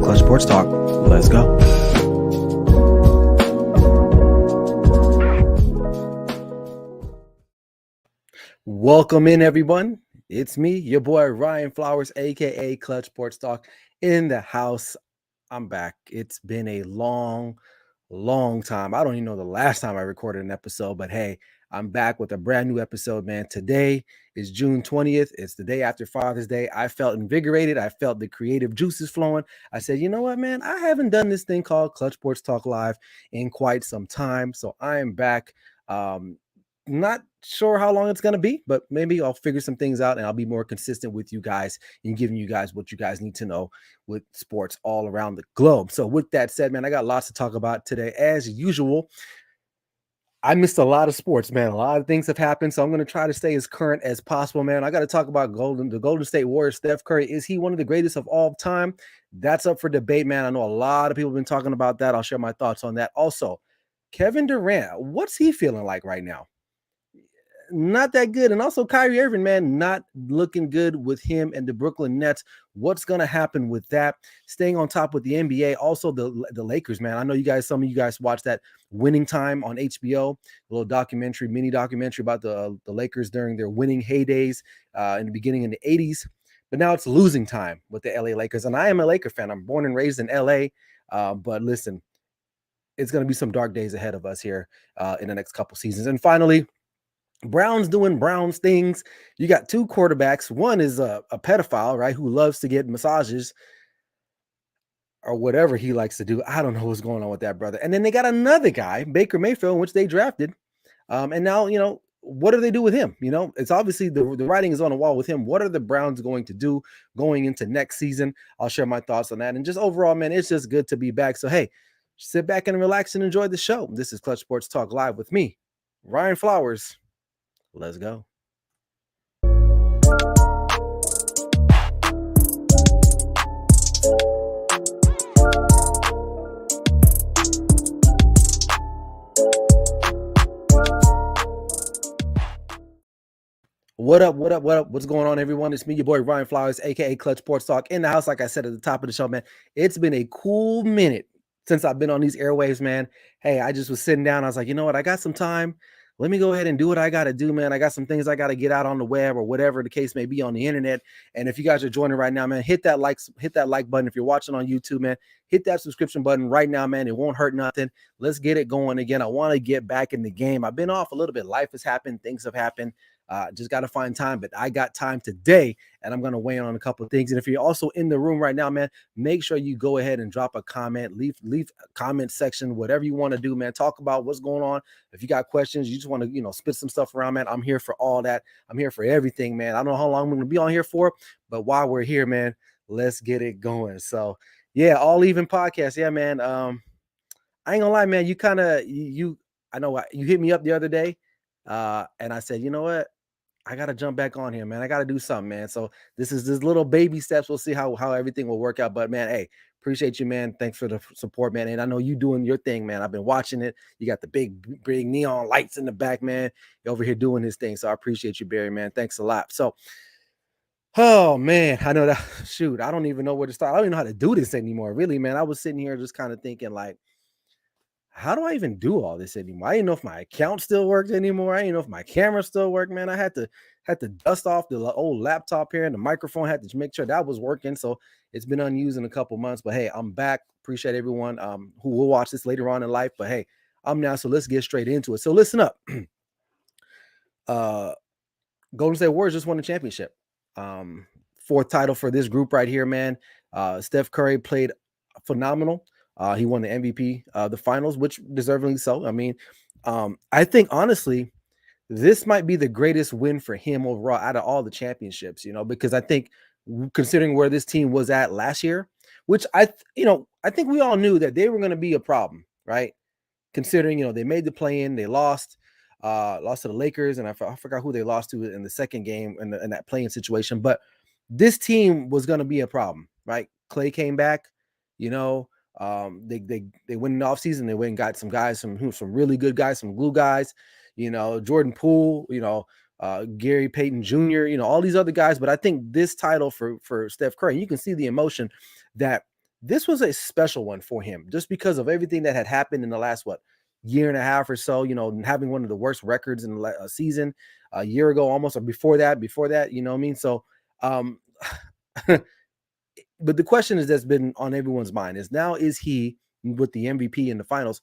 Clutch Sports Talk. Let's go. Welcome in, everyone. It's me, your boy Ryan Flowers, aka Clutch Sports Talk, in the house. I'm back. It's been a long time. I don't even know the last time I recorded an episode, but hey, I'm back with a brand new episode, man. Today is June 20th. It's the day after Father's Day. I felt invigorated. I felt the creative juices flowing. I said, you know what, man? I haven't done this thing called Clutch Sports Talk Live in quite some time. So I am back. Not sure how long it's going to be, but maybe I'll figure some things out and I'll be more consistent with you guys and giving you guys what you guys need to know with sports all around the globe. So with that said, man, I got lots to talk about today. As usual, I missed a lot of sports, man. A lot of things have happened, so I'm going to try to stay as current as possible, man. I got to talk about the Golden State Warriors. Steph Curry, is he one of the greatest of all time? That's up for debate, man. I know a lot of people have been talking about that. I'll share my thoughts on that. Also, Kevin Durant, what's he feeling like right now? Not that good. And also Kyrie Irving, man, not looking good with him and the Brooklyn Nets. What's going to happen with that? Staying on top with the NBA. Also the Lakers, man. I know some of you guys watched that Winning Time on HBO, a little mini documentary about the Lakers during their winning heydays in the beginning in the 80s. But now it's losing time with the LA Lakers. And I am a Laker fan. I'm born and raised in LA. But listen, it's going to be some dark days ahead of us here in the next couple seasons. And finally, Brown's doing Brown's things. You got two quarterbacks. One is a pedophile, right, who loves to get massages or whatever he likes to do. I don't know what's going on with that brother. And then they got another guy, Baker Mayfield, which they drafted. And now, what do they do with him? It's obviously the writing is on the wall with him. What are the Browns going to do going into next season? I'll share my thoughts on that. And just overall, man, it's just good to be back. So, hey, sit back and relax and enjoy the show. This is Clutch Sports Talk Live with me, Ryan Flowers. Let's go. What up? What's going on, everyone? It's me, your boy Ryan Flowers, aka Clutch Sports Talk, in the house. Like I said at the top of the show, man, it's been a cool minute since I've been on these airwaves, man. Hey, I just was sitting down. I was like, you know what? I got some time. Let me go ahead and do what I got to do, man. I got some things I got to get out on the web or whatever the case may be on the internet. And if you guys are joining right now, man, hit that like button. If you're watching on YouTube, man, hit that subscription button right now, man. It won't hurt nothing. Let's get it going again. I want to get back in the game. I've been off a little bit. Life has happened. Things have happened. Just got to find time, but I got time today and I'm going to weigh in on a couple of things. And if you're also in the room right now, man, make sure you go ahead and drop a comment, leave a comment section, whatever you want to do, man. Talk about what's going on. If you got questions, you just want to, spit some stuff around, man. I'm here for all that. I'm here for everything, man. I don't know how long I'm going to be on here for, but while we're here, man, let's get it going. So yeah, All Even podcast. Yeah, man. I ain't gonna lie, man. I know you hit me up the other day. And I said, you know what? I got to jump back on here, man. I got to do something, man. So this is this little baby steps. We'll see how everything will work out. But man, hey, appreciate you, man. Thanks for the support, man. And I know you doing your thing, man. I've been watching it. You got the big neon lights in the back, man. You're over here doing this thing. So I appreciate you, Barry, man. Thanks a lot. So, oh man, I know that. Shoot, I don't even know where to start. I don't even know how to do this anymore. Really, man. I was sitting here just kind of thinking like, how do I even do all this anymore? I didn't know if my account still worked anymore. I didn't know if my camera still worked, man. I had to dust off the old laptop here and the microphone, had to make sure that was working. So it's been unused in a couple months, but hey, I'm back. Appreciate everyone who will watch this later on in life, but hey, I'm now. So let's get straight into it. So listen up. Golden State Warriors just won the championship. Fourth title for this group right here, man. Steph Curry played phenomenal. He won the MVP of the finals, which deservedly so. I mean, I think honestly, this might be the greatest win for him overall out of all the championships, because I think considering where this team was at last year, which I think we all knew that they were going to be a problem, right? Considering, they made the play-in, they lost to the Lakers, and I forgot who they lost to in the second game in that play-in situation. But this team was going to be a problem, right? Clay came back, they went in the offseason. They went and got some guys, some really good guys, some glue guys, Jordan Poole, Gary Payton Jr., all these other guys. But I think this title for Steph Curry, you can see the emotion that this was a special one for him just because of everything that had happened in the last, what, year and a half or so, having one of the worst records in the season a year ago almost, or before that, you know what I mean? So, um, but the question is that's been on everyone's mind is now, is he, with the MVP in the finals,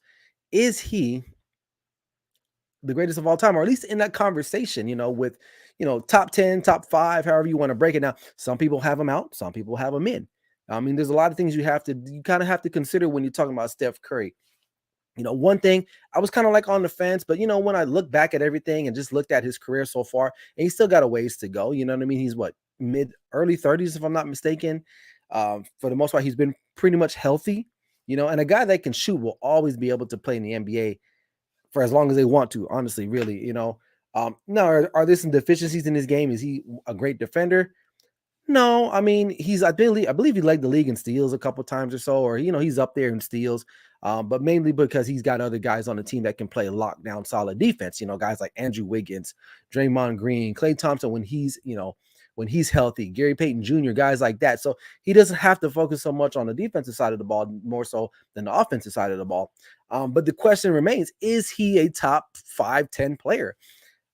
is he the greatest of all time, or at least in that conversation, with, top 10, top five, however you want to break it down. Some people have him out, some people have him in. I mean, there's a lot of things you kind of have to consider when you're talking about Steph Curry. One thing I was kind of like on the fence, but when I look back at everything and just looked at his career so far, and he's still got a ways to go. You know what I mean? He's what, early 30s, if I'm not mistaken. For the most part, he's been pretty much healthy, and a guy that can shoot will always be able to play in the NBA for as long as they want to, honestly, really, Now, are there some deficiencies in his game? Is he a great defender? No, I mean, I believe he led the league in steals a couple times or so, or he's up there in steals. But mainly because he's got other guys on the team that can play lockdown solid defense. Guys like Andrew Wiggins, Draymond Green, Klay Thompson when he's healthy, Gary Payton Jr., guys like that. So he doesn't have to focus so much on the defensive side of the ball, more so than the offensive side of the ball. But the question remains: is he a top 5, 10 player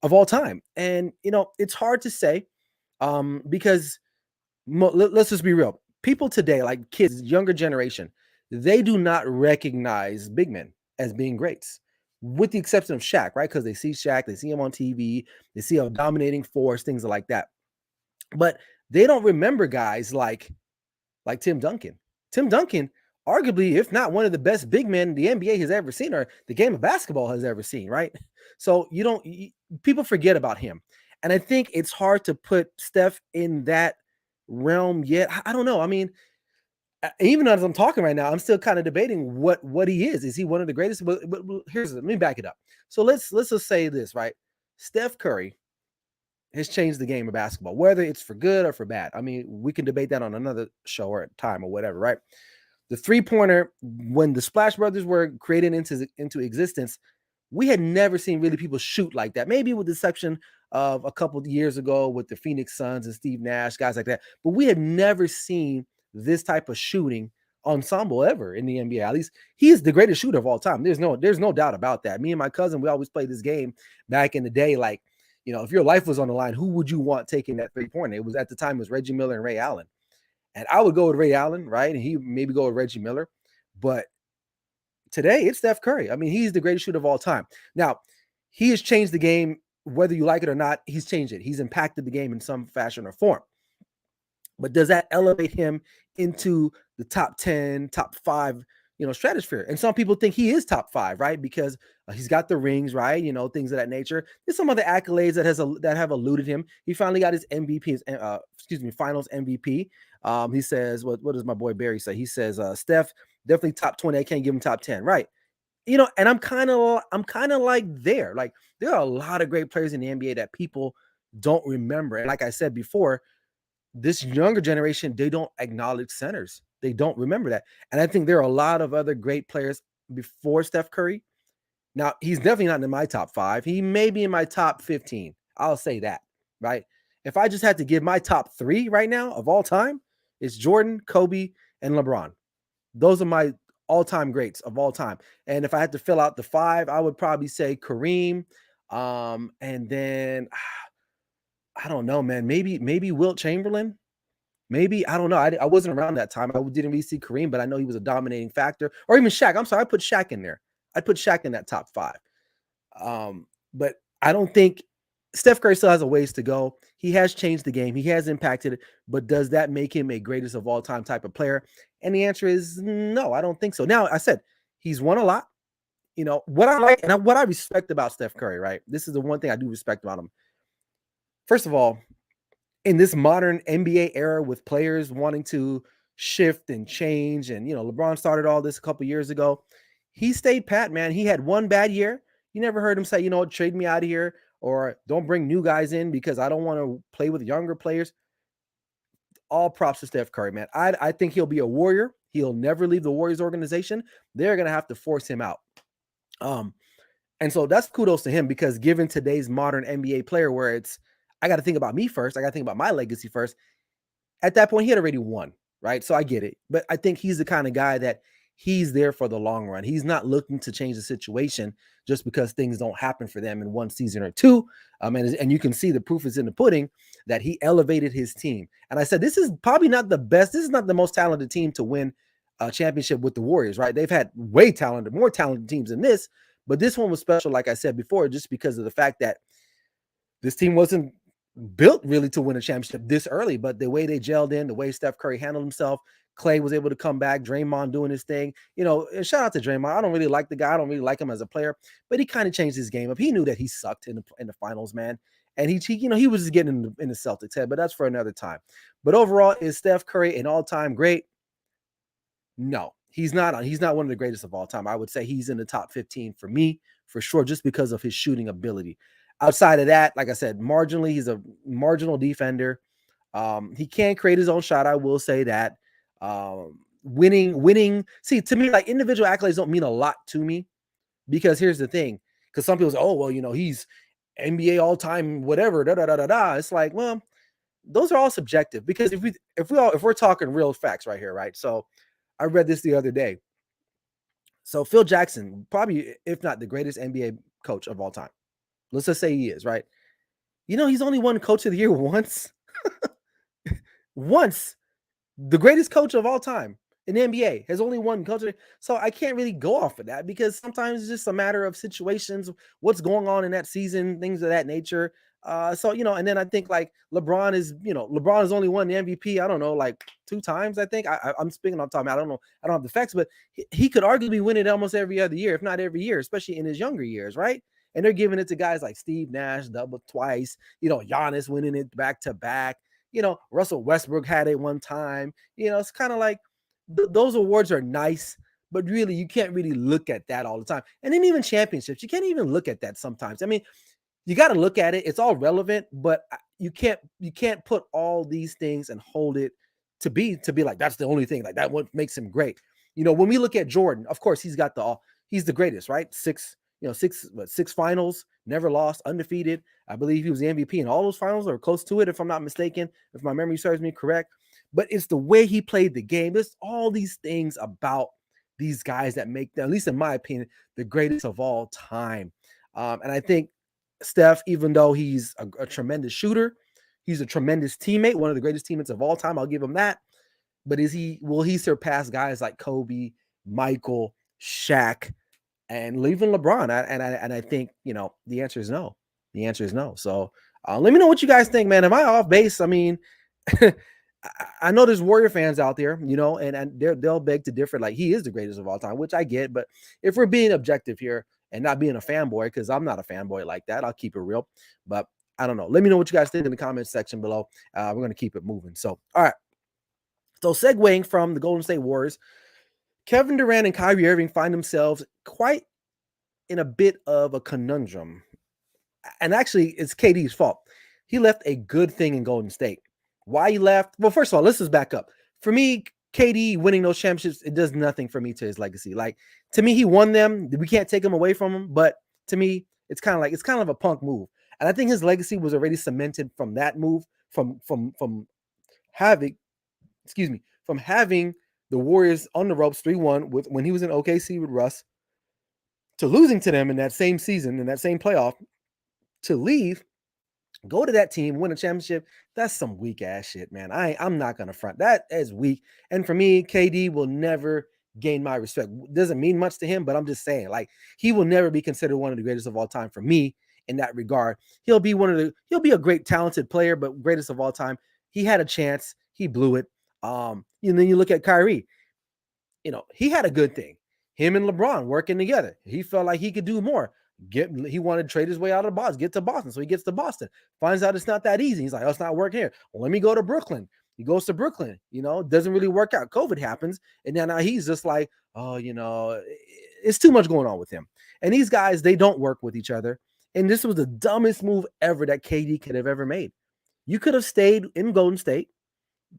of all time? And it's hard to say, because let's just be real. People today, like kids, younger generation, they do not recognize big men as being greats, with the exception of Shaq, right? Because they see Shaq, they see him on TV, they see a dominating force, things like that. But they don't remember guys like Tim Duncan. Tim Duncan, arguably, if not one of the best big men the NBA has ever seen, or the game of basketball has ever seen, right? So people forget about him. And I think it's hard to put Steph in that realm yet. I don't know. I mean, even as I'm talking right now, I'm still kind of debating what he is. Is he one of the greatest? But let me back it up. So let's just say this, right? Steph Curry has changed the game of basketball, whether it's for good or for bad. I mean, we can debate that on another show or time or whatever, right? The three-pointer, when the Splash Brothers were created into existence, we had never seen really people shoot like that. Maybe with the exception of a couple of years ago with the Phoenix Suns and Steve Nash, guys like that. But we had never seen this type of shooting ensemble ever in the NBA. At least he is the greatest shooter of all time. There's no doubt about that. Me and my cousin, we always played this game back in the day. Like, if your life was on the line, who would you want taking that three-pointer? It was, at the time, it was Reggie Miller and Ray Allen. And I would go with Ray Allen, right? And he maybe go with Reggie Miller. But today, it's Steph Curry. I mean, he's the greatest shooter of all time. Now, he has changed the game, whether you like it or not. He's changed it. He's impacted the game in some fashion or form. But does that elevate him into the top 10, top 5, stratosphere? And some people think he is top 5, right? Because he's got the rings, right? Things of that nature. There's some other accolades that have eluded him. He finally got his MVP, finals MVP. He says, what does my boy Barry say? He says, Steph, definitely top 20. I can't give him top 10, right? And I'm kind of like there. Like, there are a lot of great players in the NBA that people don't remember. And like I said before, this younger generation, they don't acknowledge centers. They don't remember that. And I think there are a lot of other great players before Steph Curry. Now, he's definitely not in my top 5. He may be in my top 15. I'll say that, right? If I just had to give my top 3 right now of all time, it's Jordan, Kobe, and LeBron. Those are my all-time greats of all time. And if I had to fill out the 5, I would probably say Kareem. And then I don't know, man. Maybe Wilt Chamberlain. Maybe, I don't know. I wasn't around that time. I didn't really see Kareem, but I know he was a dominating factor. Or even Shaq. I'm sorry, I put Shaq in there. I'd put Shaq in that top 5. But I don't think Steph Curry still has a ways to go. He has changed the game. He has impacted it. But does that make him a greatest of all time type of player? And the answer is no, I don't think so. Now, I said he's won a lot. What I like and what I respect about Steph Curry, right? This is the one thing I do respect about him. First of all, in this modern NBA era with players wanting to shift and change, and LeBron started all this a couple years ago, he stayed pat, man. He had one bad year. You never heard him say, trade me out of here, or don't bring new guys in because I don't want to play with younger players. All props to Steph Curry, man. I think he'll be a Warrior. He'll never leave the Warriors organization. They're going to have to force him out. And so that's kudos to him, because given today's modern NBA player, where it's, I got to think about me first, I got to think about my legacy first. At that point, he had already won. right? So I get it. But I think he's the kind of guy that he's there for the long run. He's not looking to change the situation just because things don't happen for them in one season or two. And you can see the proof is in the pudding that he elevated his team. And I said, this is probably not the best. This is not the most talented team to win a championship with the Warriors, right? They've had more talented teams than this. But this one was special, like I said before, just because of the fact that this team wasn't built really to win a championship this early, but the way they gelled in, the way Steph Curry handled himself, Clay was able to come back, Draymond doing his thing. And shout out to Draymond. I don't really like the guy. I don't really like him as a player, but he kind of changed his game up. He knew that he sucked in the finals, man. And he was just getting in the Celtics head, but that's for another time. But overall, is Steph Curry an all-time great? No, he's not. He's not one of the greatest of all time. I would say he's in the top 15 for me, for sure, just because of his shooting ability. Outside of that, like I said, marginally, he's a marginal defender. He can create his own shot. I will say that. Winning. See, to me, like individual accolades don't mean a lot to me because here's the thing. Because some people say, oh, well, he's NBA all time, whatever. Da da da da da. It's like, well, those are all subjective because if we're talking real facts right here, right? So I read this the other day. So Phil Jackson, probably if not the greatest NBA coach of all time. Let's just say he is, right? He's only won Coach of the Year once. Once. The greatest coach of all time in the NBA has only won coach. So I can't really go off of that because sometimes it's just a matter of situations, what's going on in that season, things of that nature. And then I think like LeBron has only won the MVP. I don't know, like 2 times. I think I'm speaking on time. I don't know. I don't have the facts, but he could arguably win it almost every other year, if not every year, especially in his younger years, right? And they're giving it to guys like Steve Nash, double twice. Giannis winning it back to back. Russell Westbrook had it one time. It's kind of like those awards are nice, but really you can't really look at that all the time. And then even championships, you can't even look at that sometimes. I mean, you got to look at it. It's all relevant, but you can't put all these things and hold it to be like that's the only thing. Like that what makes him great. When we look at Jordan, of course he's the greatest, right? Six finals, never lost, undefeated. I believe he was the MVP in all those finals or close to it, if I'm not mistaken, if my memory serves me correct. But it's the way he played the game. There's all these things about these guys that make them, at least in my opinion, the greatest of all time. And I think Steph, even though he's a tremendous shooter, he's a tremendous teammate, one of the greatest teammates of all time. I'll give him that. But will he surpass guys like Kobe, Michael, Shaq, and even LeBron? I think, the answer is no. The answer is no. So let me know what you guys think, man. Am I off base? I mean, I know there's Warrior fans out there, and they'll beg to differ. Like he is the greatest of all time, which I get. But if we're being objective here and not being a fanboy, because I'm not a fanboy like that, I'll keep it real. But I don't know. Let me know what you guys think in the comments section below. We're going to keep it moving. So, all right. So segueing from the Golden State Warriors, Kevin Durant and Kyrie Irving find themselves quite in a bit of a conundrum. And actually, it's KD's fault. He left a good thing in Golden State. Why he left? Well, first of all, let's just back up. For me, KD winning those championships, it does nothing for me to his legacy. Like, to me, he won them. We can't take him away from him. But to me, it's kind of a punk move. And I think his legacy was already cemented from that move, from having the Warriors on the ropes 3-1 when he was in OKC with Russ, to losing to them in that same season, in that same playoff, to leave, go to that team, win a championship. That's some weak ass shit, man. I'm not gonna front. That is weak. And for me, KD will never gain my respect. Doesn't mean much to him, but I'm just saying, like, he will never be considered one of the greatest of all time for me in that regard. He'll be a great talented player, but greatest of all time. He had a chance, he blew it. And then you look at Kyrie. He had a good thing. Him and LeBron working together. He felt like he could do more. He wanted to trade his way out of Boston, get to Boston. So he gets to Boston, finds out it's not that easy. He's like, oh, it's not working here. Well, let me go to Brooklyn. He goes to Brooklyn, doesn't really work out. COVID happens. And now he's just like, oh, it's too much going on with him. And these guys, they don't work with each other. And this was the dumbest move ever that KD could have ever made. You could have stayed in Golden State,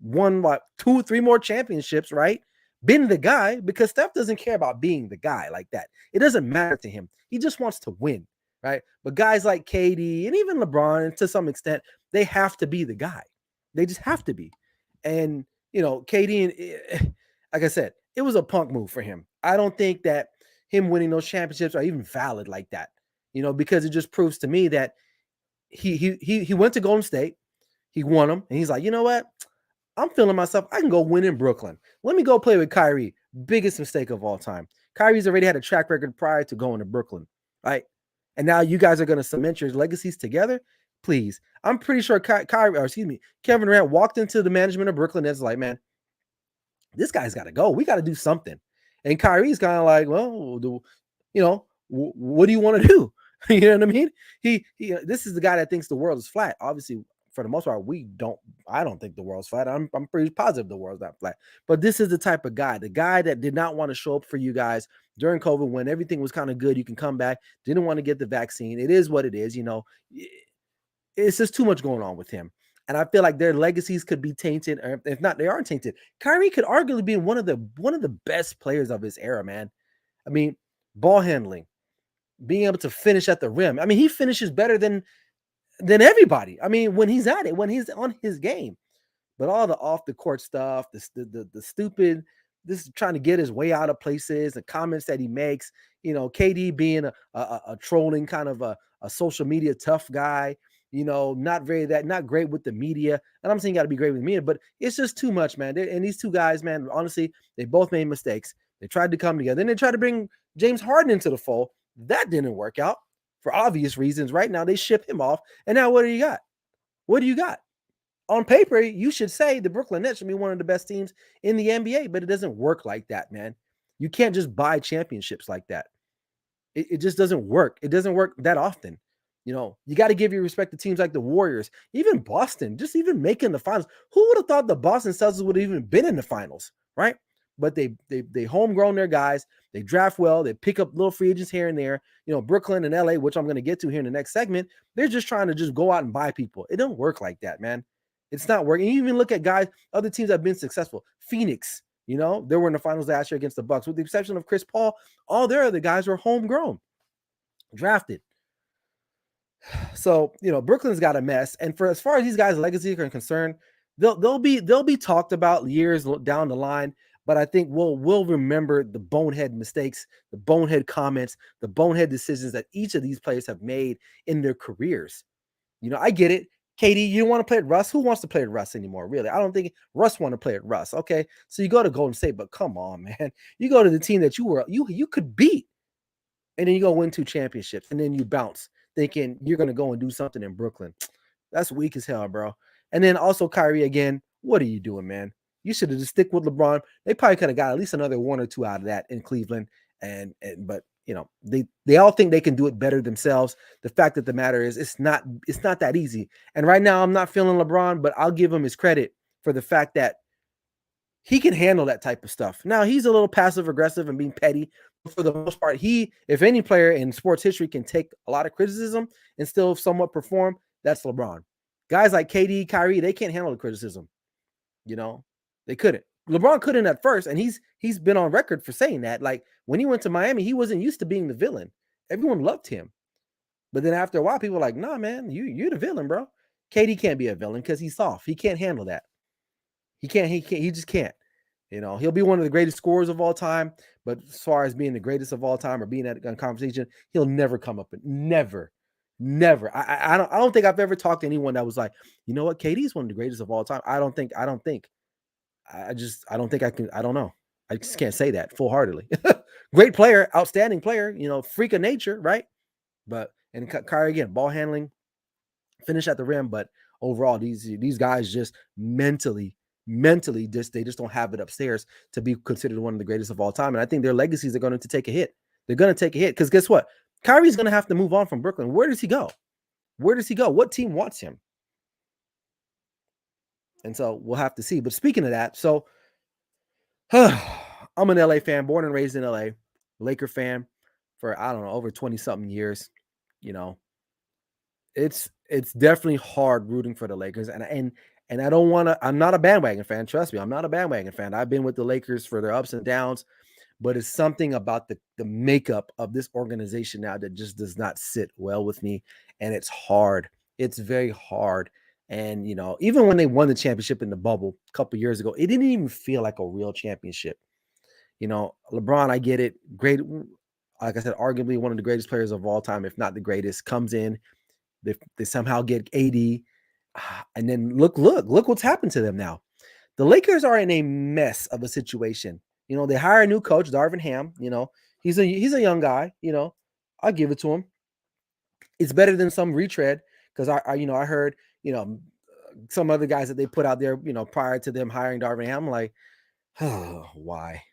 won like 2-3 more championships, right? Been the guy, because Steph doesn't care about being the guy like that. It doesn't matter to him. He just wants to win, right? But guys like KD and even LeBron, to some extent, they have to be the guy. They just have to be. And KD, like I said, it was a punk move for him. I don't think that him winning those championships are even valid like that, because it just proves to me that he went to Golden State, he won them, and he's like, you know what? I'm feeling myself. I can go win in Brooklyn. Let me go play with Kyrie. Biggest mistake of all time. Kyrie's already had a track record prior to going to Brooklyn, right? And now you guys are going to cement your legacies together. Please, I'm pretty sure Kevin Durant walked into the management of Brooklyn and was like, man, this guy's got to go. We got to do something. And Kyrie's kind of like, well, what do you want to do? You know what I mean? This is the guy that thinks the world is flat. Obviously, for the most part, I don't think the world's flat. I'm pretty positive the world's not flat. But this is the type of guy, the guy that did not want to show up for you guys during COVID when everything was kind of good. You can come back, didn't want to get the vaccine. It is what it is. It's just too much going on with him. And I feel like their legacies could be tainted, or if not, they are tainted. Kyrie could arguably be one of the best players of his era, man. I mean, ball handling, being able to finish at the rim. I mean, he finishes better than everybody. I mean, when he's at it, when he's on his game. But all the off the court stuff, the stupid, this trying to get his way out of places, the comments that he makes, KD being a trolling kind of a social media tough guy, not great with the media. And I'm saying you got to be great with media, but it's just too much, man. And these two guys, man, honestly, they both made mistakes. They tried to come together. Then they tried to bring James Harden into the fold. That didn't work out for obvious reasons. Right now, they ship him off. And now what do you got? What do you got? On paper, you should say the Brooklyn Nets should be one of the best teams in the NBA, but it doesn't work like that, man. You can't just buy championships like that. It just doesn't work. It doesn't work that often. You got to give your respect to teams like the Warriors, even Boston, just even making the finals. Who would have thought the Boston Celtics would have even been in the finals, right? But they homegrown their guys. They draft well. They pick up little free agents here and there. Brooklyn and LA, which I'm going to get to here in the next segment, they're just trying to just go out and buy people. It don't work like that, man. It's not working. You even look at guys, other teams that have been successful. Phoenix, they were in the finals last year against the Bucks, with the exception of Chris Paul. All their other guys were homegrown, drafted. So Brooklyn's got a mess, and for as far as these guys' legacy are concerned, they'll be talked about years down the line. But I think we'll remember the bonehead mistakes, the bonehead comments, the bonehead decisions that each of these players have made in their careers. I get it. KD, you don't want to play at Russ? Who wants to play at Russ anymore, really? I don't think Russ want to play at Russ. Okay, so you go to Golden State, but come on, man. You go to the team that you could beat, and then you go win 2 championships, and then you bounce, thinking you're going to go and do something in Brooklyn. That's weak as hell, bro. And then also Kyrie again. What are you doing, man? You should have just stick with LeBron. They probably could have got at least another 1 or 2 out of that in Cleveland. But they all think they can do it better themselves. The fact of the matter is it's not that easy. And right now I'm not feeling LeBron, but I'll give him his credit for the fact that he can handle that type of stuff. Now he's a little passive aggressive and being petty, but for the most part, if any player in sports history can take a lot of criticism and still somewhat perform, that's LeBron. Guys like KD, Kyrie, they can't handle the criticism. They couldn't. LeBron couldn't at first, and he's been on record for saying that. Like when he went to Miami, he wasn't used to being the villain. Everyone loved him, but then after a while, people were like, "Nah, man, you're the villain, bro." KD can't be a villain because he's soft. He can't handle that. He can't. He just can't. He'll be one of the greatest scorers of all time, but as far as being the greatest of all time or being at a conversation, he'll never come up. Never. I don't think I've ever talked to anyone that was like, you know what, KD is one of the greatest of all time. I don't think. I don't think I can. I don't know. I just can't say that full-heartedly. Great player, outstanding player, freak of nature, right? But and Kyrie again, ball handling, finish at the rim, but overall, these guys just mentally they just don't have it upstairs to be considered one of the greatest of all time. And I think their legacies are going to take a hit. They're going to take a hit because guess what? Kyrie's going to have to move on from Brooklyn. Where does he go? Where does he go? What team wants him? And so we'll have to see. But speaking of that, so I'm an LA fan, born and raised in LA, Laker fan for, I don't know, over 20 something years. It's definitely hard rooting for the Lakers. And I don't want to, I'm not a bandwagon fan. Trust me, I'm not a bandwagon fan. I've been with the Lakers for their ups and downs, but it's something about the makeup of this organization now that just does not sit well with me. And it's hard. It's very hard. And, even when they won the championship in the bubble a couple years ago, it didn't even feel like a real championship. LeBron, I get it. Great. Like I said, arguably one of the greatest players of all time, if not the greatest, comes in. They somehow get 80. And then look what's happened to them now. The Lakers are in a mess of a situation. They hire a new coach, Darvin Ham. He's a young guy. I'll give it to him. It's better than some retread because I heard some other guys that they put out there prior to them hiring Darvin Ham. I'm like, oh, why?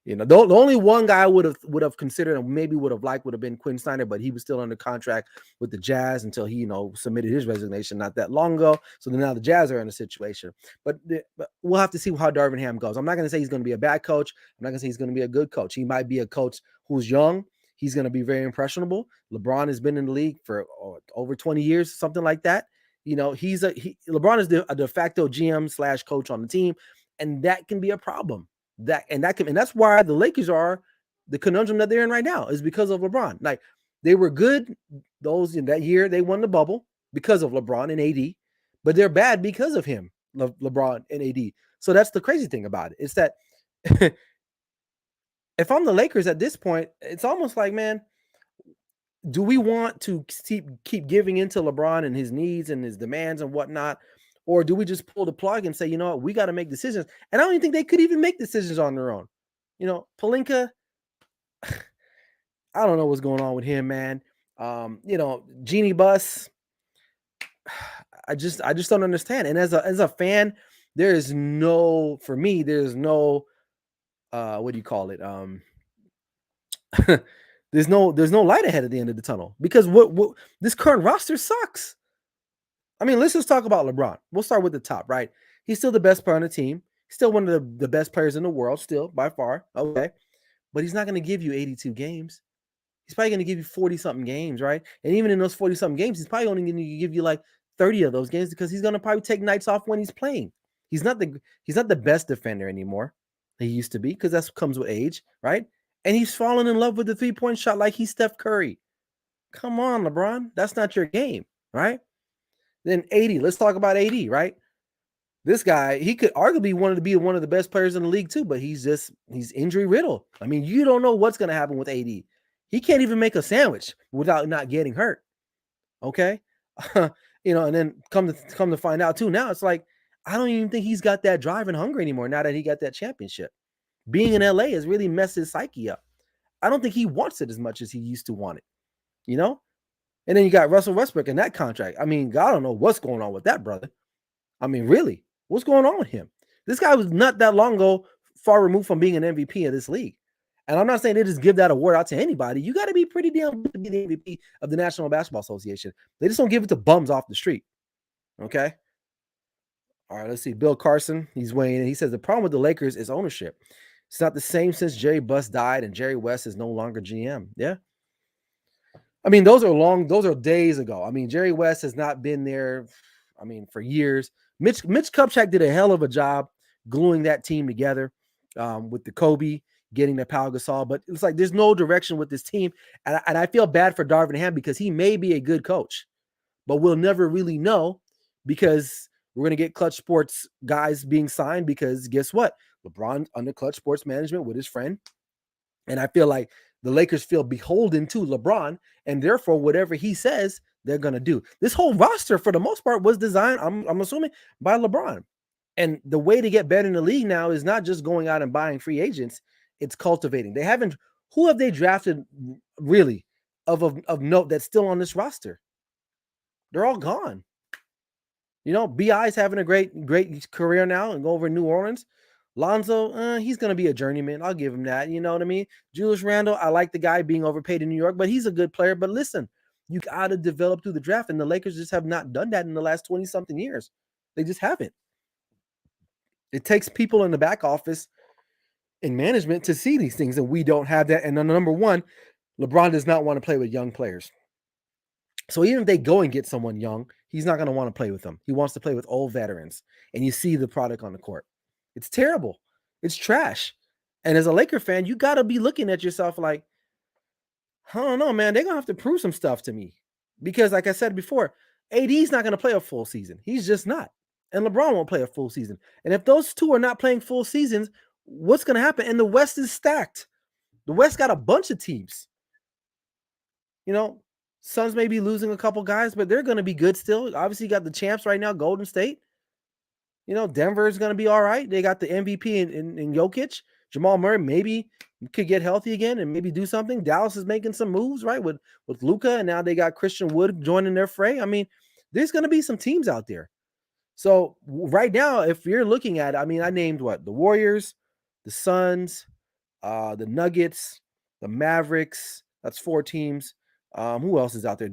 The only one guy would have considered and maybe would have been Quinn Snyder, but he was still under contract with the Jazz until he submitted his resignation not that long ago. So then now the Jazz are in a situation, but we'll have to see how Darvin Ham goes. I'm not going to say he's going to be a bad coach. I'm not going to say he's going to be a good coach. He might be a coach who's young. He's going to be very impressionable. LeBron has been in the league for over 20 years, something like that. LeBron is a de facto GM / coach on the team, and that can be a problem. And that's why the Lakers are the conundrum that they're in right now is because of LeBron. Like they were good that year they won the bubble because of LeBron and AD, but they're bad because of him, LeBron and AD. So that's the crazy thing about it. It's that if I'm the Lakers at this point, it's almost like, man, do we want to keep giving into LeBron and his needs and his demands and whatnot? Or do we just pull the plug and say, you know what, we got to make decisions? And I don't even think they could even make decisions on their own. Pelinka, I don't know what's going on with him, man. Genie Bus, I just don't understand. And as a fan, there's no what do you call it? There's no light ahead at the end of the tunnel because what this current roster sucks. I mean, let's just talk about LeBron. We'll start with the top, right? He's still the best player on the team. Still one of the best players in the world, still by far. Okay. But he's not going to give you 82 games. He's probably going to give you 40-something games, right? And even in those 40-something games, he's probably only going to give you like 30 of those games because he's going to probably take nights off when he's playing. He's not the best defender anymore. He used to be because that comes with age, right? And he's fallen in love with the three-point shot like he's Steph Curry. Come on, LeBron. That's not your game, right? Then 80. Let's talk about 80, right? This guy, he could arguably wanted to be one of the best players in the league too, but he's injury riddled. I mean, you don't know what's going to happen with 80. He can't even make a sandwich without not getting hurt. Okay? And then come to find out too, now it's like, I don't even think he's got that drive and hunger anymore now that he got that championship. Being in LA has really messed his psyche up. I don't think he wants it as much as he used to want it, And then you got Russell Westbrook in that contract. I mean, God, I don't know what's going on with that, brother. I mean, really, what's going on with him? This guy was not that long ago far removed from being an MVP of this league. And I'm not saying they just give that award out to anybody. You got to be pretty damn good to be the MVP of the National Basketball Association. They just don't give it to bums off the street. Okay? All right, let's see. Bill Carson, he's weighing in. He says the problem with the Lakers is ownership. It's not the same since Jerry Buss died and Jerry West is no longer GM. Yeah. I mean, those are days ago. I mean, Jerry West has not been there, for years. Mitch Kupchak did a hell of a job gluing that team together with the Kobe, getting the Pau Gasol. But it's like there's no direction with this team. And I feel bad for Darvin Ham because he may be a good coach, but we'll never really know because we're going to get Clutch Sports guys being signed because guess what? LeBron under Clutch Sports management with his friend. And I feel like the Lakers feel beholden to LeBron, and therefore whatever he says, they're going to do. This whole roster, for the most part, was designed, I'm assuming, by LeBron. And the way to get better in the league now is not just going out and buying free agents, it's cultivating. Who have they drafted really of note that's still on this roster? They're all gone. B.I.'s having a great career now and go over in New Orleans. Lonzo, he's going to be a journeyman. I'll give him that. You know what I mean? Julius Randle, I like the guy being overpaid in New York, but he's a good player. But listen, you got to develop through the draft, and the Lakers just have not done that in the last 20-something years. They just haven't. It takes people in the back office in management to see these things, and we don't have that. And number one, LeBron does not want to play with young players. So even if they go and get someone young, he's not going to want to play with them. He wants to play with old veterans, and you see the product on the court. It's terrible. It's trash. And as a Laker fan, you got to be looking at yourself like, I don't know, man, they're going to have to prove some stuff to me. Because like I said before, AD's not going to play a full season. He's just not. And LeBron won't play a full season. And if those two are not playing full seasons, what's going to happen? And the West is stacked. The West got a bunch of teams. You know, Suns may be losing a couple guys, but they're going to be good still. Obviously, you got the champs right now, Golden State. Denver is going to be all right. They got the MVP in Jokic. Jamal Murray maybe could get healthy again and maybe do something. Dallas is making some moves, right, with Luka, and now they got Christian Wood joining their fray. I mean, there's going to be some teams out there. So right now, if you're looking at, I named the Warriors, the Suns, the Nuggets, the Mavericks. That's 4 teams. Who else is out there?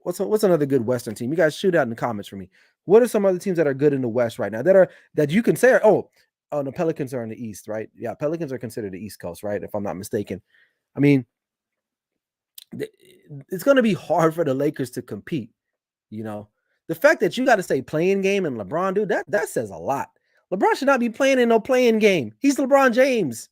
What's another good Western team? You guys shoot out in the comments for me. What are some other teams that are good in the West right now that you can say the Pelicans are in the East, right? Yeah, Pelicans are considered the East Coast, right? If I'm not mistaken. I mean, it's going to be hard for the Lakers to compete. The fact that you got to say playing game and LeBron, dude, that says a lot. LeBron should not be playing in no playing game. He's LeBron James.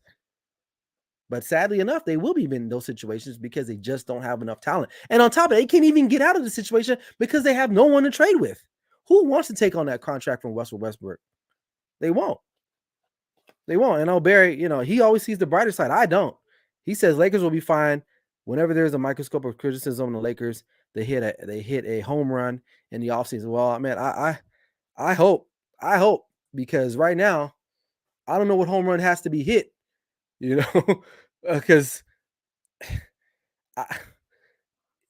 But sadly enough, they will be in those situations because they just don't have enough talent. And on top of it, they can't even get out of the situation because they have no one to trade with. Who wants to take on that contract from Russell Westbrook? They won't. They won't. And Barry, he always sees the brighter side. I don't. He says Lakers will be fine. Whenever there's a microscope of criticism on the Lakers, they hit a home run in the offseason. Well, man, I hope because right now, I don't know what home run has to be hit, because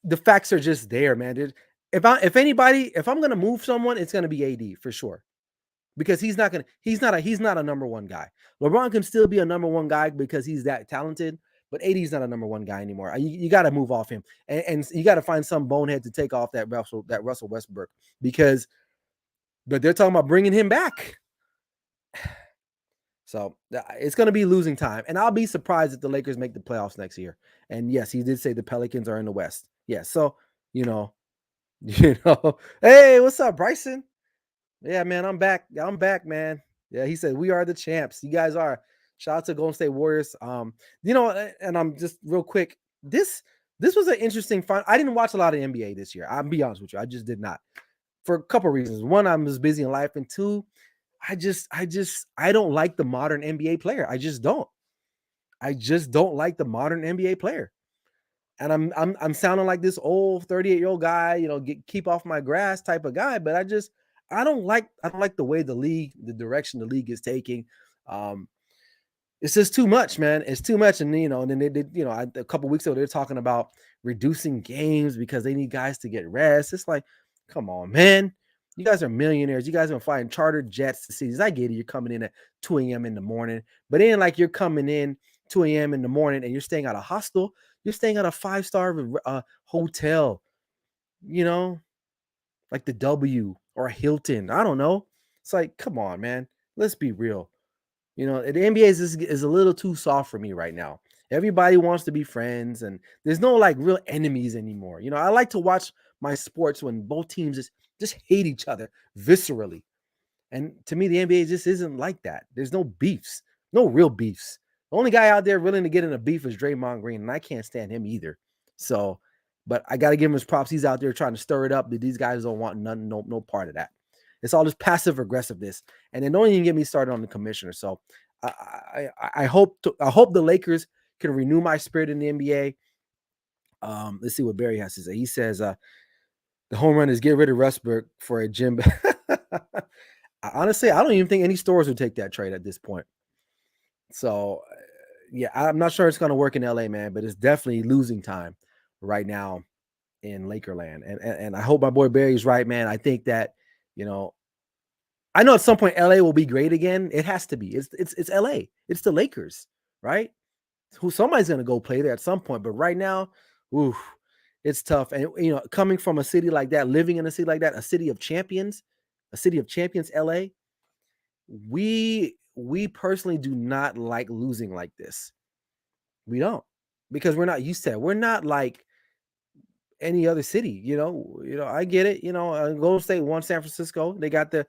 the facts are just there, man. Dude. If I'm gonna move someone, it's gonna be AD for sure, because he's not a number one guy. LeBron can still be a number one guy because he's that talented, but AD's not a number one guy anymore. You got to move off him, and you got to find some bonehead to take off that Russell Westbrook, but they're talking about bringing him back. So it's going to be losing time. And I'll be surprised if the Lakers make the playoffs next year. And yes, he did say the Pelicans are in the West. Yes. So, hey, what's up, Bryson? Yeah, man, I'm back. I'm back, man. Yeah, he said, we are the champs. You guys are. Shout out to Golden State Warriors. And I'm just real quick. This was an interesting fun. I didn't watch a lot of NBA this year. I'll be honest with you. I just did not. For a couple of reasons. One, I was busy in life. And two, I don't like the modern NBA player. I just don't like the modern NBA player. And I'm sounding like this old 38-year-old guy, keep off my grass type of guy, but I don't like the way the direction the league is taking. It's just too much, man. It's too much. And and then they did, a couple of weeks ago they're talking about reducing games because they need guys to get rest. It's like, come on, man. You guys are millionaires. You guys are flying chartered jets to cities. I get it. You're coming in at 2 a.m. in the morning, but it ain't like you're coming in 2 a.m. in the morning and you're staying at a hostel. You're staying at a 5-star hotel, like the W or a Hilton. I don't know. It's like, come on, man. Let's be real. The NBA is a little too soft for me right now. Everybody wants to be friends, and there's no like real enemies anymore. I like to watch my sports when both teams just hate each other viscerally. And to me, the NBA just isn't like that. There's no beefs, no real beefs. The only guy out there willing to get in a beef is Draymond Green, and I can't stand him either. So, but I got to give him his props. He's out there trying to stir it up. These guys don't want nothing, no part of that. It's all this passive aggressiveness, and then don't even get me started on the commissioner. So, I hope the Lakers can renew my spirit in the NBA. Let's see what Barry has to say. He says, the home run is get rid of Westbrook for a gym. Honestly, I don't even think any stores would take that trade at this point. So, yeah, I'm not sure it's going to work in LA, man, but it's definitely losing time right now in Lakerland. And I hope my boy Barry's right, man. I think that, I know at some point LA will be great again. It has to be. It's LA. It's the Lakers, right? Somebody's going to go play there at some point, but right now, it's tough. And coming from a city like that, living in a city like that, a city of champions, LA, we personally do not like losing like this. We don't, because we're not used to it. We're not like any other city, I get it. Golden State won San Francisco. They got their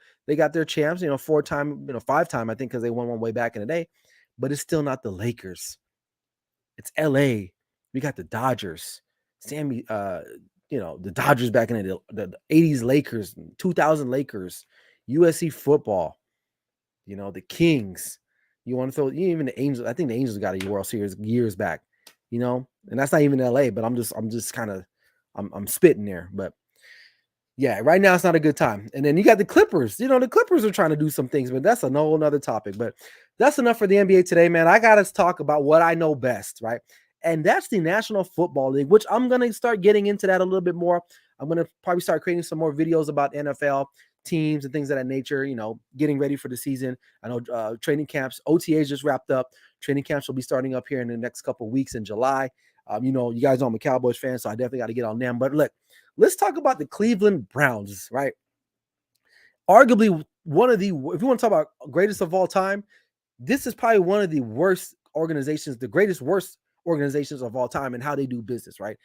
champs, 4-time, 5-time, I think, because they won one way back in the day, but it's still not the Lakers. It's LA. We got the Dodgers. the Dodgers back in the 80s Lakers, 2000 Lakers, USC football, the Kings. You want to throw even the Angels. I think the Angels got a World Series years back, and that's not even LA, but I'm just kind of, I'm spitting there. But yeah, right now it's not a good time. And then you got the Clippers. The Clippers are trying to do some things, but that's a whole other topic. But that's enough for the NBA today, man. I got to talk about what I know best, right? And that's the National Football League, which I'm going to start getting into that a little bit more. I'm going to probably start creating some more videos about NFL teams and things of that nature, getting ready for the season. I know training camps, OTAs just wrapped up. Training camps will be starting up here in the next couple of weeks in July. You guys know I'm a Cowboys fan, so I definitely got to get on them. But look, let's talk about the Cleveland Browns, right? Arguably one of the, if you want to talk about greatest of all time, this is probably one of the worst organizations, the worst organizations of all time and how they do business, right?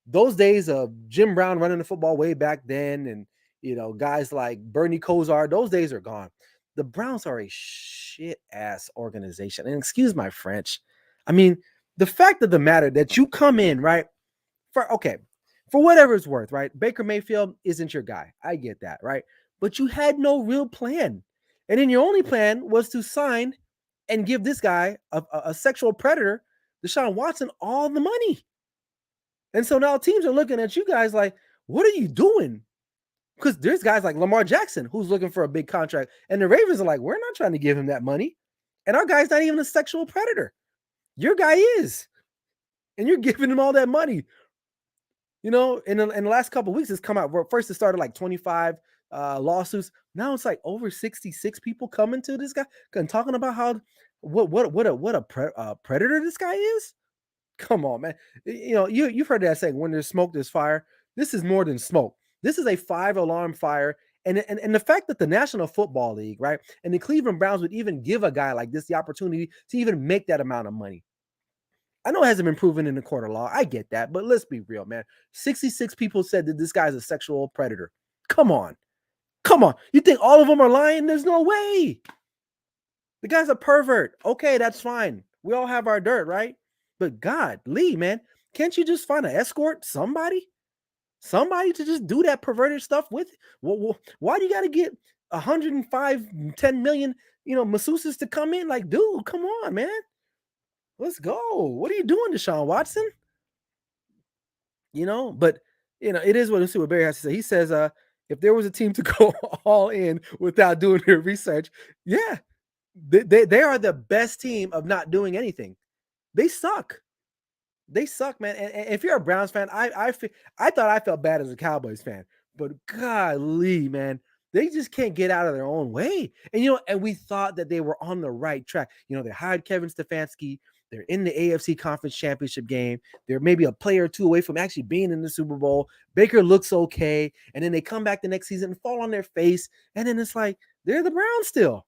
Those days of Jim Brown running the football way back then and, guys like Bernie Kosar, those days are gone. The Browns are a shit-ass organization. And excuse my French. I mean, the fact of the matter that you come in, right, for whatever it's worth, right? Baker Mayfield isn't your guy. I get that, right? But you had no real plan. And then your only plan was to sign and give this guy, a sexual predator, Deshaun Watson, all the money. And so now teams are looking at you guys like, what are you doing? Because there's guys like Lamar Jackson who's looking for a big contract. And the Ravens are like, we're not trying to give him that money. And our guy's not even a sexual predator. Your guy is. And you're giving him all that money. In the last couple of weeks, it's come out. First, it started like 25 lawsuits. Now it's like over 66 people coming to this guy and talking about how what a predator this guy is. Come on, man. You've heard that saying, when there's smoke, there's fire. This is more than smoke. This is a 5-alarm fire. And the fact that the National Football League, right, and the Cleveland Browns would even give a guy like this the opportunity to even make that amount of money. I know it hasn't been proven in the court of law. I get that. But let's be real, man. 66 people said that this guy's a sexual predator. Come on. You think all of them are lying? There's no way. The guy's a pervert. Okay, that's fine. We all have our dirt, right? But God, Lee, man, can't you just find an escort? Somebody to just do that perverted stuff with? Why do you got to get 105, 10 million, masseuses to come in? Like, dude, come on, man. Let's go. What are you doing, Deshaun Watson? But it is what Barry has to say. He says, if there was a team to go all in without doing their research, yeah, they are the best team of not doing anything. They suck. They suck, man. And if you're a Browns fan, I thought I felt bad as a Cowboys fan, but golly, man, they just can't get out of their own way. And we thought that they were on the right track. They hired Kevin Stefanski. They're in the AFC Conference Championship game. They're maybe a player or two away from actually being in the Super Bowl. Baker looks okay. And then they come back the next season and fall on their face. And then it's like, they're the Browns still.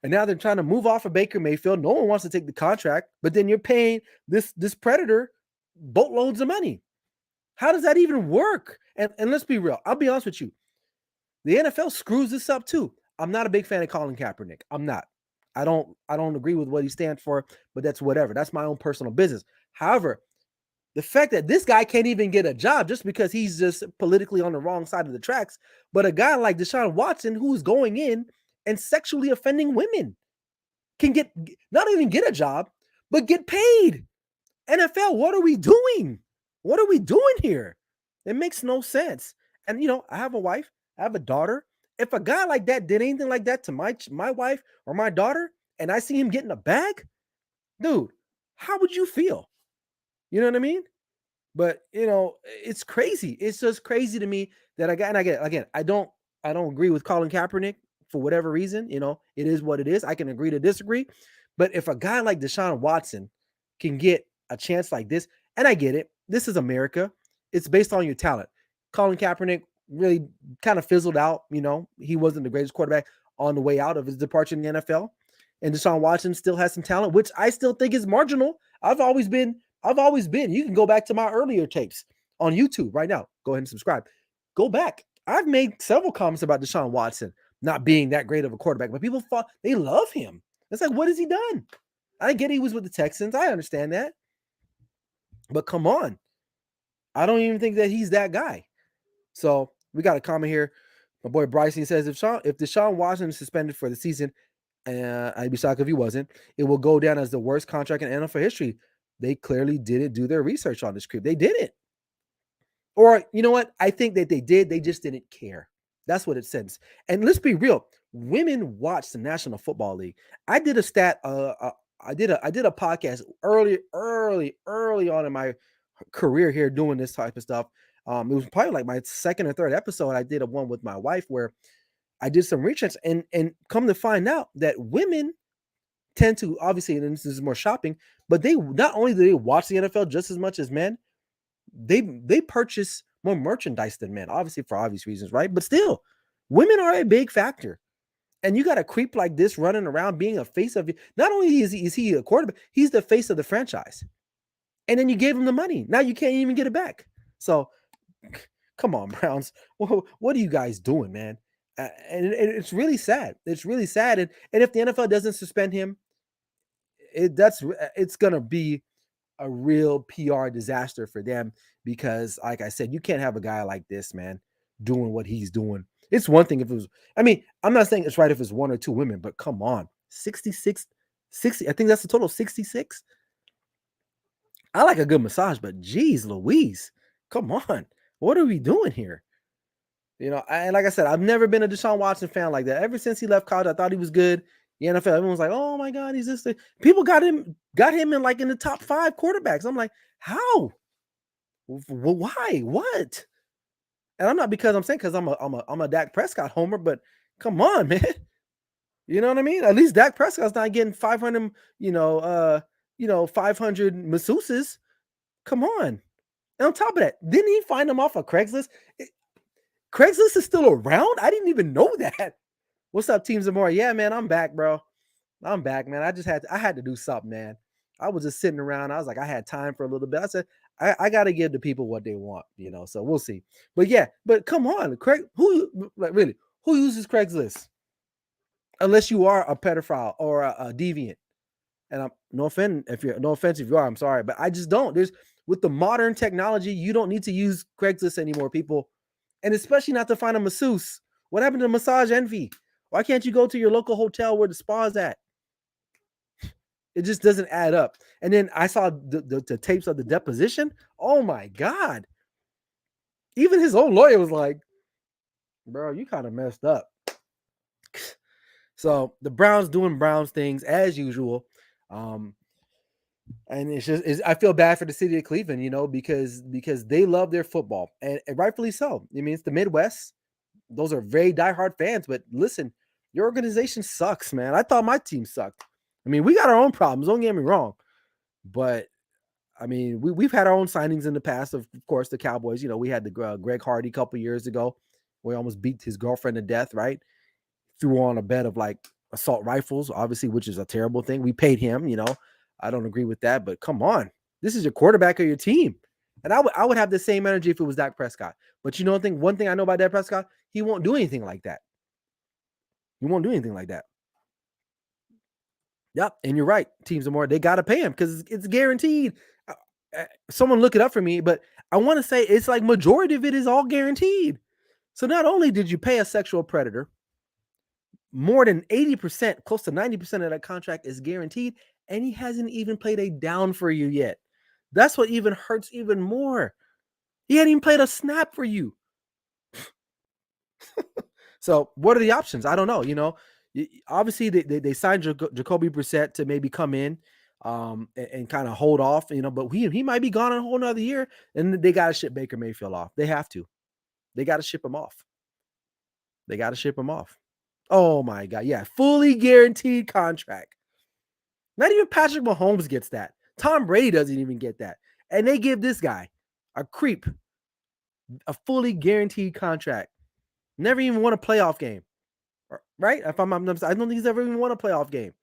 And now they're trying to move off of Baker Mayfield. No one wants to take the contract, but then you're paying this predator boatloads of money. How does that even work? And let's be real. I'll be honest with you. The NFL screws this up too. I'm not a big fan of Colin Kaepernick. I'm not. I don't agree with what he stands for, but that's whatever. That's my own personal business. However, the fact that this guy can't even get a job just because he's just politically on the wrong side of the tracks, but a guy like Deshaun Watson who's going in and sexually offending women can not even get a job, but get paid. NFL, what are we doing? What are we doing here? It makes no sense. And I have a wife, I have a daughter. If a guy like that did anything like that to my wife or my daughter, and I see him getting a bag, dude, how would you feel? You know what I mean? But it's crazy. It's just crazy to me that I don't agree with Colin Kaepernick for whatever reason. It is what it is. I can agree to disagree. But if a guy like Deshaun Watson can get a chance like this, and I get it, this is America. It's based on your talent. Colin Kaepernick really kind of fizzled out. He wasn't the greatest quarterback on the way out of his departure in the NFL. And Deshaun Watson still has some talent, which I still think is marginal. I've always been. You can go back to my earlier tapes on YouTube right now. Go ahead and subscribe. Go back. I've made several comments about Deshaun Watson not being that great of a quarterback, but people thought they love him. It's like, what has he done? I get he was with the Texans. I understand that. But come on. I don't even think that he's that guy. So we got a comment here. My boy Bryson says if Deshaun Watson is suspended for the season, I'd be shocked if he wasn't, it will go down as the worst contract in NFL history. They clearly didn't do their research on this creep. They didn't. Or you know what? I think that they did. They just didn't care. That's what it says. And let's be real. Women watch the National Football League. I did a stat. I did a podcast early on in my career here doing this type of stuff. It was probably like my second or third episode. I did a one with my wife where I did some research and come to find out that women tend to, obviously, and this is more shopping, but they not only do they watch the NFL just as much as men, they purchase more merchandise than men, obviously for obvious reasons, right? But still, women are a big factor. And you got a creep like this running around being a face of it. Not only is he a quarterback, he's the face of the franchise. And then you gave him the money. Now you can't even get it back. So come on, Browns. What are you guys doing, man? And it's really sad. It's really sad. And if the NFL doesn't suspend him, it's gonna be a real PR disaster for them because, like I said, you can't have a guy like this, man, doing what he's doing. It's one thing if it was, I mean, I'm not saying it's right if it's one or two women, but come on, 66, 60, I think that's the total 66. I like a good massage, but geez, Louise, come on. What are we doing here? You know, and like I said, I've never been a Deshaun Watson fan like that. Ever since he left college, I thought he was good. The NFL, everyone's like, "Oh my God, he's this." People got him in like in the top 5 quarterbacks. I'm like, how? Why? What? And I'm not because I'm saying because I'm a Dak Prescott homer, but come on, man. You know what I mean? At least Dak Prescott's not getting 500, 500 masseuses. Come on. And on top of that, didn't he find them off of Craigslist? Craigslist is still around? I didn't even know that. What's up, Team Zamora? Yeah, man, I'm back, bro. I'm back, man. I had to do something, man. I was just sitting around. I was like, I had time for a little bit. I said, I got to give the people what they want, so we'll see. But yeah, but come on, Craig, who uses Craigslist? Unless you are a pedophile or a deviant. And I'm no offense if you are, I'm sorry, but I just don't. With the modern technology, you don't need to use Craigslist anymore, people. And especially not to find a masseuse. What happened to massage envy? Why can't you go to your local hotel where the spa's at? It just doesn't add up. And then I saw the tapes of the deposition. Oh my God. Even his own lawyer was like, bro, you kind of messed up. So the Browns doing Browns things as usual. And I feel bad for the city of Cleveland, because they love their football and rightfully so. I mean, it's the Midwest. Those are very diehard fans, but listen, your organization sucks, man. I thought my team sucked. I mean, we got our own problems. Don't get me wrong, but I mean, we've had our own signings in the past. Of course, the Cowboys. We had the Greg Hardy a couple years ago, where he almost beat his girlfriend to death. Right, threw on a bet of like assault rifles, obviously, which is a terrible thing. We paid him. I don't agree with that, but come on, this is your quarterback of your team. And I would have the same energy if it was Dak Prescott. But one thing I know about Dak Prescott, he won't do anything like that. He won't do anything like that. Yep, and you're right. Teams are more, they got to pay him because it's guaranteed. Someone look it up for me, but I want to say it's like majority of it is all guaranteed. So not only did you pay a sexual predator, more than 80%, close to 90% of that contract is guaranteed, and he hasn't even played a down for you yet. That's what even hurts even more. He hadn't even played a snap for you. So what are the options? I don't know. Obviously they signed Jacoby Brissett to maybe come in and kind of hold off, but he might be gone a whole nother year, and they got to ship Baker Mayfield off. They have to. They got to ship him off. Oh my God. Yeah. Fully guaranteed contract. Not even Patrick Mahomes gets that. Tom Brady doesn't even get that. And they give this guy, a creep, a fully guaranteed contract. Never even won a playoff game. Right? I don't think he's ever even won a playoff game.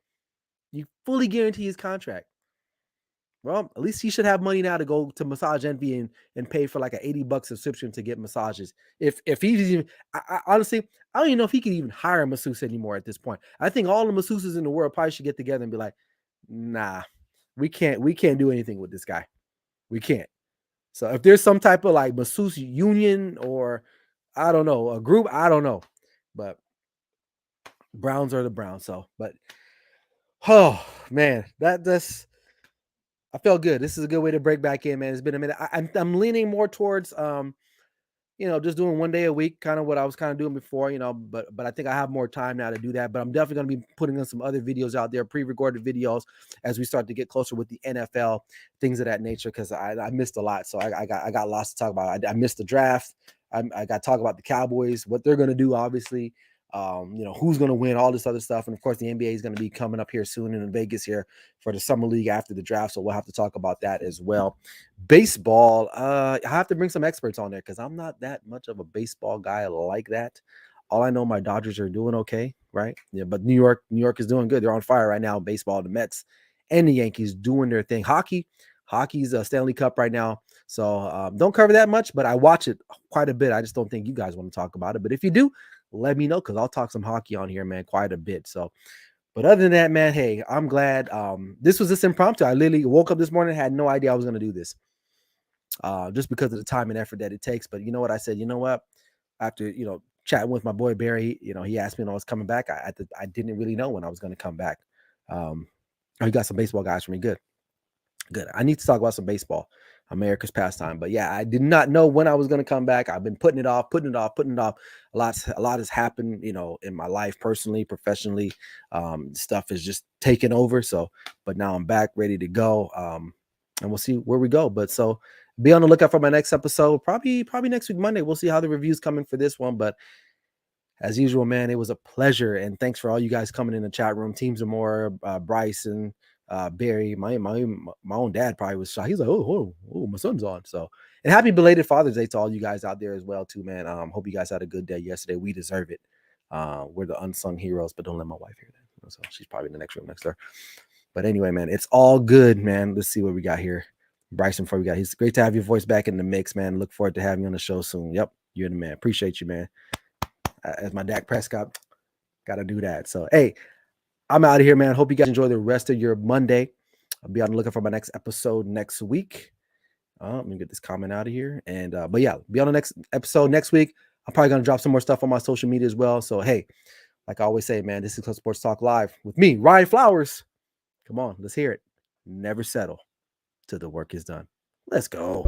You fully guarantee his contract. Well, at least he should have money now to go to Massage Envy and pay for like an $80 subscription to get massages. If he's even, honestly, I don't even know if he can even hire a masseuse anymore at this point. I think all the masseuses in the world probably should get together and be like, nah, we can't do anything with this guy. We can't. So if there's some type of like masseuse union or I don't know, a group, I don't know. But Browns are the Browns. So, but oh man, that's I felt good. This is a good way to break back in, man. It's been a minute. I'm leaning more towards just doing 1 day a week, kind of what I was kind of doing before, but I think I have more time now to do that. But I'm definitely going to be putting in some other videos out there, pre-recorded videos, as we start to get closer with the NFL, things of that nature, because I missed a lot. So I got lots to talk about. I missed the draft. I got to talk about the Cowboys, what they're going to do, obviously. Who's going to win, all this other stuff. And of course, the NBA is going to be coming up here soon in Vegas here for the summer league after the draft. So we'll have to talk about that as well. Baseball, I have to bring some experts on there because I'm not that much of a baseball guy like that. All I know, my Dodgers are doing okay, right? Yeah, but New York is doing good. They're on fire right now. Baseball, the Mets and the Yankees doing their thing. Hockey's a Stanley Cup right now. So don't cover that much, but I watch it quite a bit. I just don't think you guys want to talk about it. But if you do, let me know because I'll talk some hockey on here, man, quite a bit. So, but other than that, man, hey, I'm glad. This was just impromptu. I literally woke up this morning, had no idea I was going to do this, just because of the time and effort that it takes. But you know what? I said, you know what? After chatting with my boy Barry, he asked me when I was coming back. I didn't really know when I was going to come back. He got some baseball guys for me. Good. I need to talk about some baseball, America's pastime. But yeah, I did not know when I was going to come back. I've been putting it off. A lot has happened, in my life, personally, professionally. Stuff is just taken over. So, but now I'm back, ready to go. And we'll see where we go. But so be on the lookout for my next episode. Probably next week, Monday. We'll see how the review's coming for this one. But as usual, man, it was a pleasure. And thanks for all you guys coming in the chat room. Teams are more Bryson, Barry, my own dad probably was shocked. He's like, oh, my son's on. So, and happy belated Father's Day to all you guys out there as well, too, man. Hope you guys had a good day yesterday. We deserve it. We're the unsung heroes, but don't let my wife hear that. So she's probably in the next room next door. But anyway, man, it's all good, man. Let's see what we got here. Bryson, before we got, it's great to have your voice back in the mix, man. Look forward to having you on the show soon. Yep, you're the man. Appreciate you, man. As my Dak Prescott, got to do that. So, hey, I'm out of here, man. Hope you guys enjoy the rest of your Monday. I'll be on the lookout for my next episode next week. Let me get this comment out of here. And but yeah, be on the next episode next week. I'm probably gonna drop some more stuff on my social media as well. So hey, like I always say, man, this is Clutch Sports Talk Live with me, Ryan Flowers. Come on, let's hear it. Never settle till the work is done. Let's go.